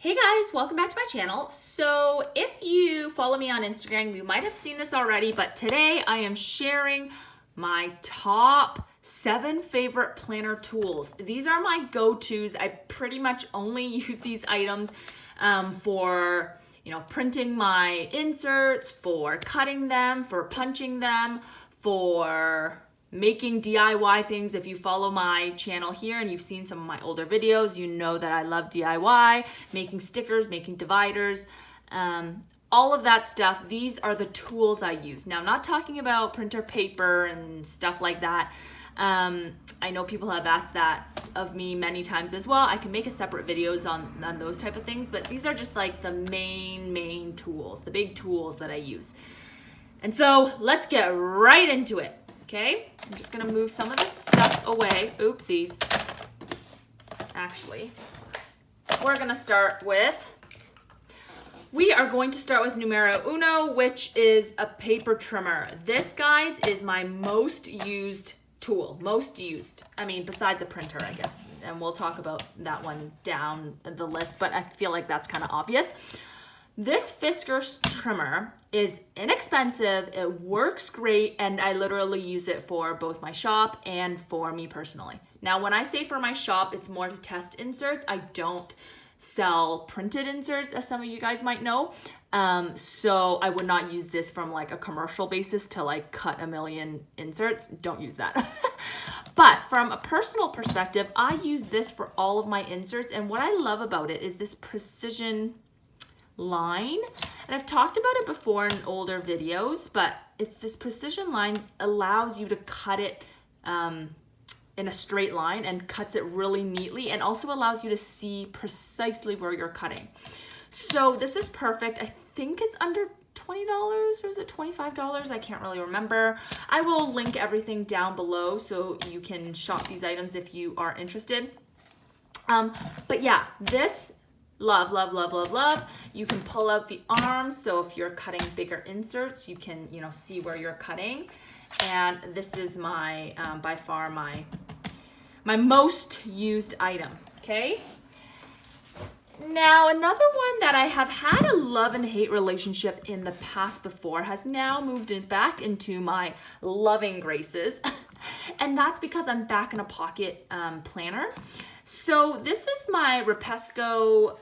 Hey guys, welcome back to my channel. So if you follow me on Instagram, you might have seen this already, but today I am sharing my top 7 favorite planner tools. These are my go-tos. I pretty much only use these items for printing my inserts, for cutting them, for punching them, for making DIY things. If you follow my channel here and you've seen some of my older videos, you know that I love DIY, making stickers, making dividers, all of that stuff. These are the tools I use. Now, I'm not talking about printer paper and stuff like that. I know people have asked that of me many times as well. I can make a separate videos on those type of things, but these are just like the main tools, the big tools that I use. And so let's get right into it. Okay, I'm just gonna move some of this stuff away. Oopsies. Actually, we are going to start with numero uno, which is a paper trimmer. This, guys, is my most used tool. I mean, besides a printer, I guess. And we'll talk about that one down the list, but I feel like that's kind of obvious. This Fiskars trimmer is inexpensive, it works great, and I literally use it for both my shop and for me personally. Now, when I say for my shop, it's more to test inserts. I don't sell printed inserts, as some of you guys might know. So I would not use this from like a commercial basis to like cut a million inserts. Don't use that. But from a personal perspective, I use this for all of my inserts, and what I love about it is this precision line, and I've talked about it before in older videos, but it's this precision line allows you to cut it in a straight line and cuts it really neatly, and also allows you to see precisely where you're cutting. So this is perfect. I think it's under $20 or is it $25? I can't really remember. I will link everything down below so you can shop these items if you are interested. But yeah, this love. You can pull out the arms, so if you're cutting bigger inserts, you can see where you're cutting. And this is my by far my most used item. Okay. Now, another one that I have had a love and hate relationship in the past before has now moved back into my loving graces. And that's because I'm back in a pocket planner. So this is my Rapesco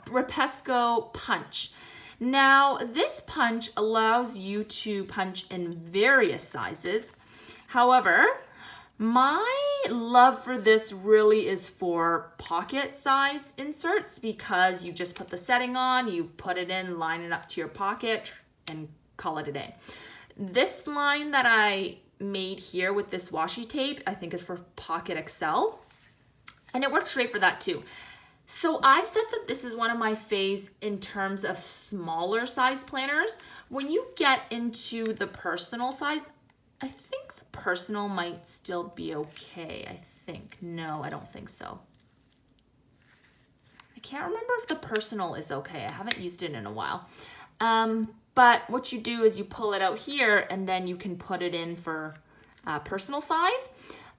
Rapesco punch. Now, this punch allows you to punch in various sizes. However, my love for this really is for pocket size inserts, because you just put the setting on, you put it in, line it up to your pocket, and call it a day. This line that I made here with this washi tape, I think is for Pocket XL. And it works great for that too. So I've said that this is one of my faves in terms of smaller size planners. When you get into the personal size, I think the personal might still be okay. I think. No, I don't think so. I can't remember if the personal is okay. I haven't used it in a while. But what you do is you pull it out here and then you can put it in for personal size.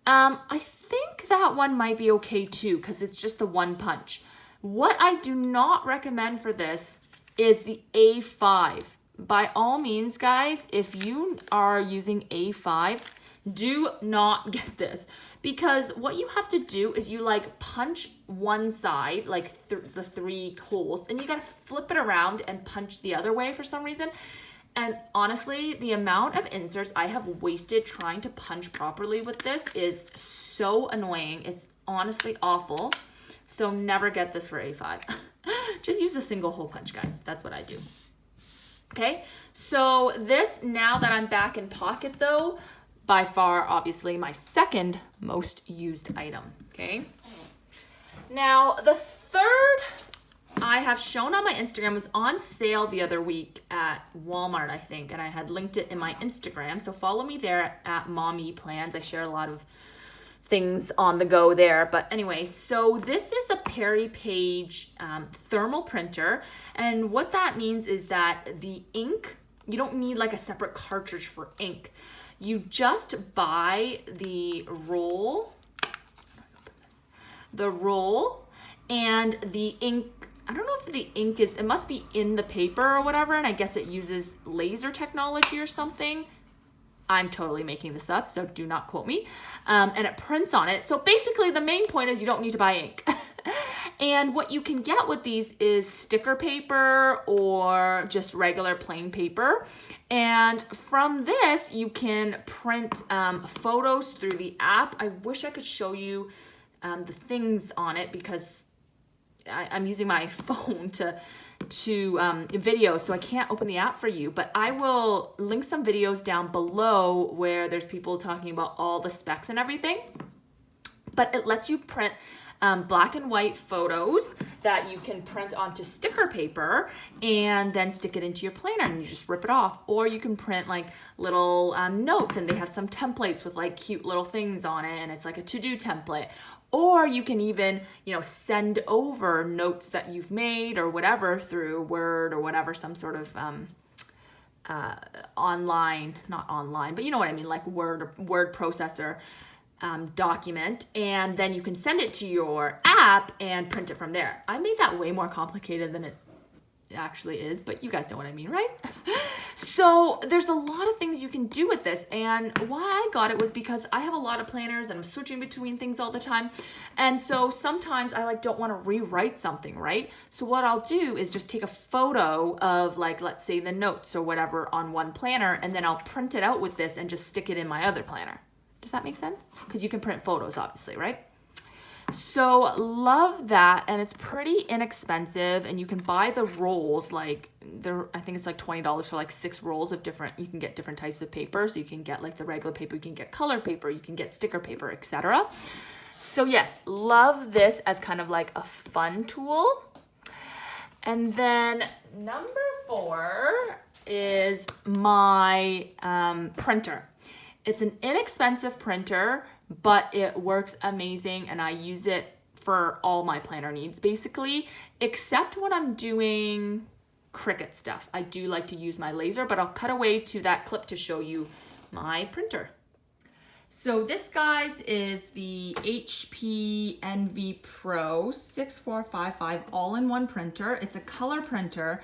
I think that one might be okay too, because it's just the one punch. What I do not recommend for this is the A5. By all means, guys, if you are using A5, do not get this, because what you have to do is you like punch one side, like the 3 holes, and you gotta flip it around and punch the other way for some reason. And honestly, the amount of inserts I have wasted trying to punch properly with this is so annoying. It's honestly awful. So never get this for A5. Just use a single hole punch, guys. That's what I do. Okay, so this, now that I'm back in pocket though, by far, obviously, my second most used item. Okay. Now, the third I have shown on my Instagram was on sale the other week at Walmart, I think, and I had linked it in my Instagram. So follow me there at Mommy Plans. I share a lot of things on the go there. But anyway, so this is a Perry Page thermal printer. And what that means is that the ink, you don't need like a separate cartridge for ink. You just buy the roll, and the ink I don't know if the ink is, it must be in the paper or whatever, and I guess it uses laser technology or something. I'm totally making this up, so do not quote me. And it prints on it. So basically the main point is you don't need to buy ink. And what you can get with these is sticker paper or just regular plain paper. And from this, you can print photos through the app. I wish I could show you the things on it because I'm using my phone to video, so I can't open the app for you, but I will link some videos down below where there's people talking about all the specs and everything. But it lets you print black and white photos that you can print onto sticker paper and then stick it into your planner and you just rip it off. Or you can print like little notes, and they have some templates with like cute little things on it, and it's like a to-do template. Or you can even, you know, send over notes that you've made or whatever through Word or whatever, some sort of online, not online, but you know what I mean, like word processor document, and then you can send it to your app and print it from there. I made that way more complicated than it actually is, but you guys know what I mean, right? So there's a lot of things you can do with this, and why I got it was because I have a lot of planners and I'm switching between things all the time, and so sometimes I like don't want to rewrite something, right? So what I'll do is just take a photo of, like, let's say the notes or whatever on one planner, and then I'll print it out with this and just stick it in my other planner. Does that make sense? Because you can print photos, obviously, right? So love that, and it's pretty inexpensive, and you can buy the rolls, like I think it's like $20 for like 6 rolls of different, you can get different types of paper. So you can get like the regular paper, you can get color paper, you can get sticker paper, etc. So yes, love this as kind of like a fun tool. And then number 4 is my printer. It's an inexpensive printer, but it works amazing, and I use it for all my planner needs basically, except when I'm doing Cricut stuff. I do like to use my laser, but I'll cut away to that clip to show you my printer. So this, guys, is the HP Envy Pro 6455 all-in-one printer. It's a color printer,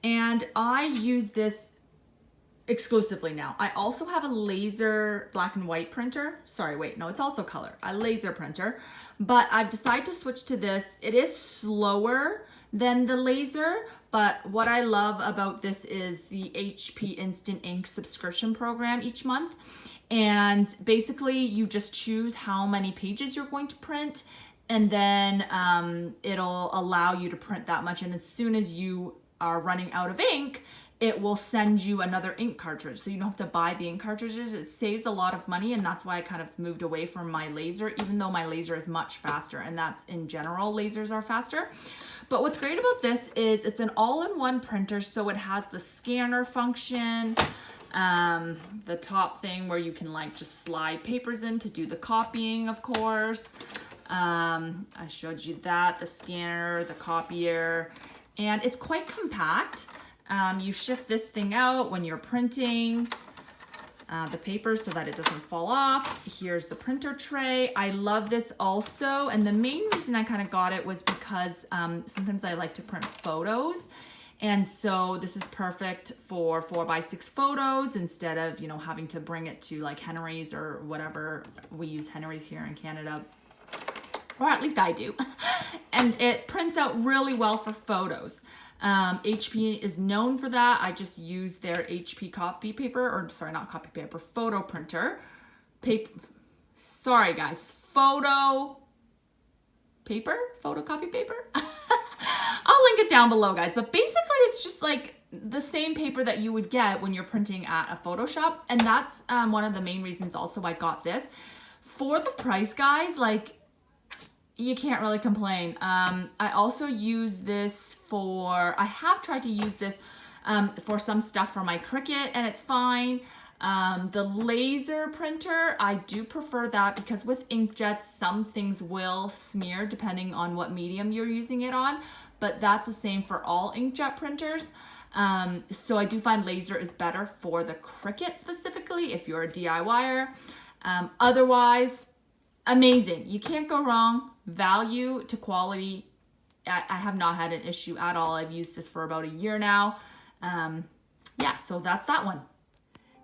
and I use this exclusively now. I also have a laser black and white printer. Sorry, wait, no, it's also color. A laser printer, but I've decided to switch to this. It is slower than the laser, but what I love about this is the HP Instant Ink subscription program each month. And basically you just choose how many pages you're going to print, and then it'll allow you to print that much. And as soon as you are running out of ink, it will send you another ink cartridge. So you don't have to buy the ink cartridges. It saves a lot of money, and that's why I kind of moved away from my laser, even though my laser is much faster, and that's in general, lasers are faster. But what's great about this is it's an all-in-one printer, so it has the scanner function, the top thing where you can like just slide papers in to do the copying, of course. I showed you that, the scanner, the copier, and it's quite compact. You shift this thing out when you're printing the paper so that it doesn't fall off. Here's the printer tray. I love this also, and the main reason I kind of got it was because sometimes I like to print photos, and so this is perfect for 4x6 photos instead of, you know, having to bring it to like Henry's or whatever. We use Henry's here in Canada, or at least I do. And it prints out really well for photos. HP is known for that. I just use their HP copy paper, or sorry, not copy paper, photo printer. Sorry guys, photo copy paper. I'll link it down below, guys, but basically it's just like the same paper that you would get when you're printing at a photo shop, and that's one of the main reasons also I got this. For the price, guys, like, you can't really complain. I also use this I have tried to use this for some stuff for my Cricut, and it's fine. The laser printer, I do prefer that because with inkjets, some things will smear depending on what medium you're using it on, but that's the same for all inkjet printers. So I do find laser is better for the Cricut specifically if you're a DIYer. Otherwise, amazing. You can't go wrong. Value to quality, I have not had an issue at all. I've used this for about a year now. Yeah, so that's that one.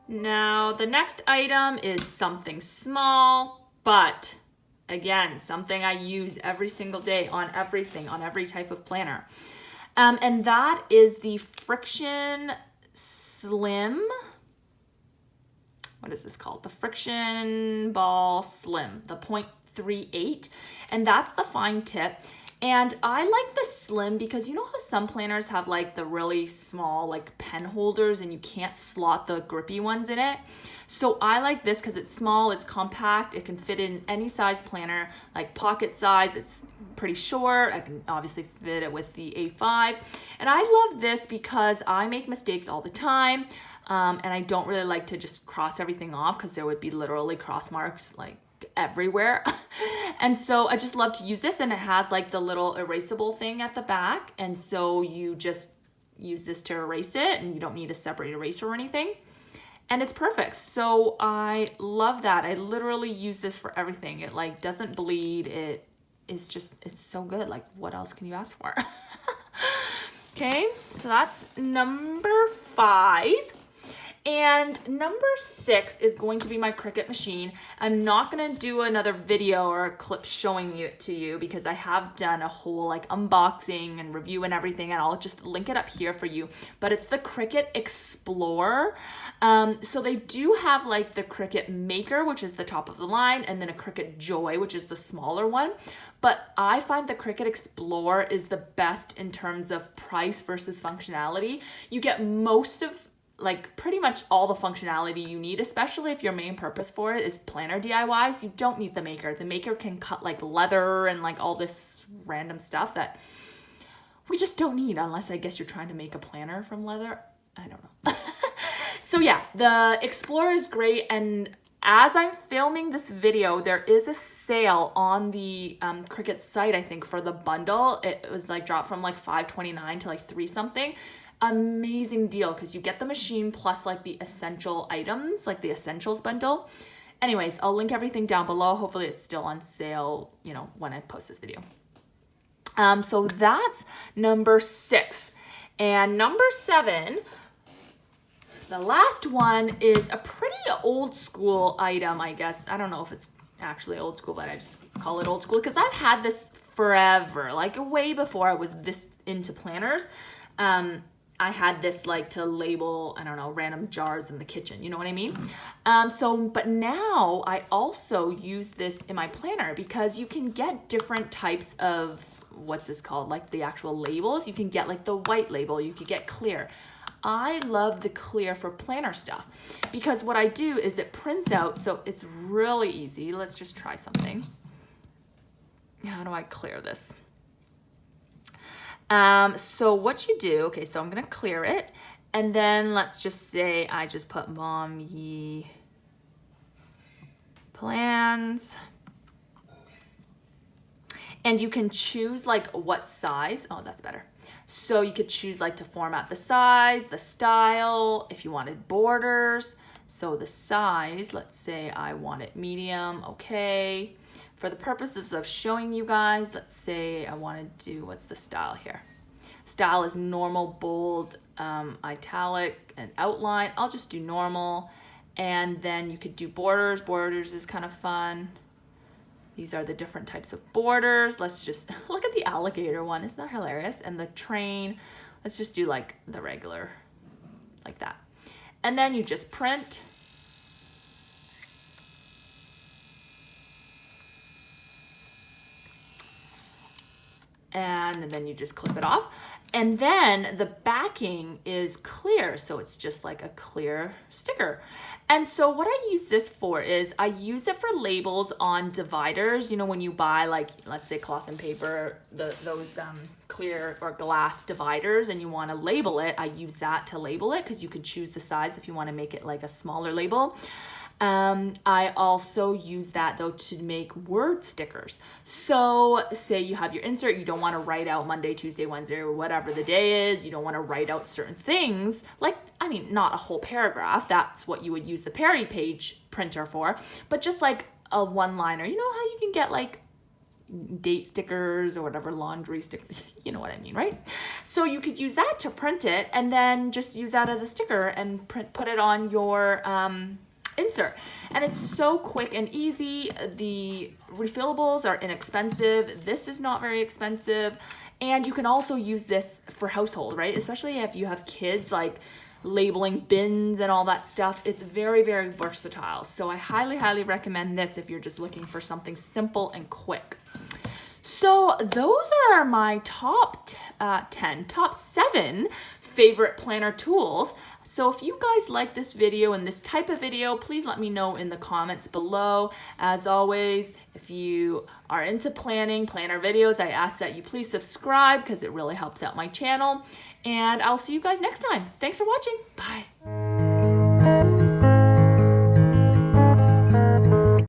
Now, the next item is something small, but again, something I use every single day on everything, on every type of planner. And that is the Friction Slim. What is this called? The Friction Ball Slim, the 0.38. And that's the fine tip. And I like the slim because you know how some planners have like the really small like pen holders and you can't slot the grippy ones in it. So I like this because it's small, it's compact, it can fit in any size planner, like pocket size, it's pretty short. I can obviously fit it with the A5. And I love this because I make mistakes all the time. And I don't really like to just cross everything off because there would be literally cross marks like everywhere. And so I just love to use this, and it has like the little erasable thing at the back, and so you just use this to erase it and you don't need a separate eraser or anything, and it's perfect. So I love that. I literally use this for everything. It like doesn't bleed. It is just, it's so good. Like what else can you ask for? Okay, so that's number 5. And number 6 is going to be my Cricut machine. I'm not gonna do another video or a clip showing it to you because I have done a whole like unboxing and review and everything, and I'll just link it up here for you. But it's the Cricut Explorer. So they do have like the Cricut Maker, which is the top of the line, and then a Cricut Joy, which is the smaller one. But I find the Cricut Explorer is the best in terms of price versus functionality. You get most of like pretty much all the functionality you need, especially if your main purpose for it is planner DIYs. You don't need the Maker. The Maker can cut like leather and like all this random stuff that we just don't need, unless I guess you're trying to make a planner from leather. I don't know. So yeah, the Explorer is great. And as I'm filming this video, there is a sale on the Cricut site, I think, for the bundle. It was like dropped from like $5.29 to like $3 something. Amazing deal because you get the machine plus like the essential items, like the essentials bundle. Anyways, I'll link everything down below. Hopefully it's still on sale, you know, when I post this video. So that's number 6. And number 7, the last one is a pretty old school item, I guess. I don't know if it's actually old school, but I just call it old school because I've had this forever, like way before I was this into planners. I had this like to label, I don't know, random jars in the kitchen, you know what I mean? But now I also use this in my planner because you can get different types of, what's this called? Like the actual labels. You can get like the white label, you could get clear. I love the clear for planner stuff because what I do is it prints out, so it's really easy. Let's just try something. How do I clear this? So what you do, okay, so I'm gonna clear it, and then let's just say I just put Mom Ye Plans, and you can choose like what size. Oh, that's better. So you could choose like to format the size, the style, if you wanted borders. So the size, let's say I want it medium, okay. For the purposes of showing you guys, let's say I want to do, what's the style here? Style is normal, bold, italic, and outline. I'll just do normal. And then you could do borders. Borders is kind of fun. These are the different types of borders. Let's just look at the alligator one. Isn't that hilarious? And the train, let's just do like the regular, like that. And then you just print. And then you just clip it off. And then the backing is clear, so it's just like a clear sticker. And so what I use this for is I use it for labels on dividers. You know, when you buy like, let's say cloth and paper, those clear or glass dividers, and you want to label it, I use that to label it because you could choose the size if you want to make it like a smaller label. I also use that though to make word stickers. So say you have your insert, you don't want to write out Monday, Tuesday, Wednesday, or whatever the day is. You don't want to write out certain things, like, I mean, not a whole paragraph. That's what you would use the Perry page printer for, but just like a one-liner. You know how you can get like, date stickers or whatever, laundry stickers, you know what I mean, right? So you could use that to print it and then just use that as a sticker and put it on your insert. And it's so quick and easy. The refillables are inexpensive. This is not very expensive. And you can also use this for household, right? Especially if you have kids, like labeling bins and all that stuff. It's very, very versatile. So I highly, highly recommend this if you're just looking for something simple and quick. So those are my top 7 favorite planner tools. So if you guys like this video and this type of video, please let me know in the comments below. As always, if you are into planner videos, I ask that you please subscribe because it really helps out my channel. And I'll see you guys next time. Thanks for watching. Bye.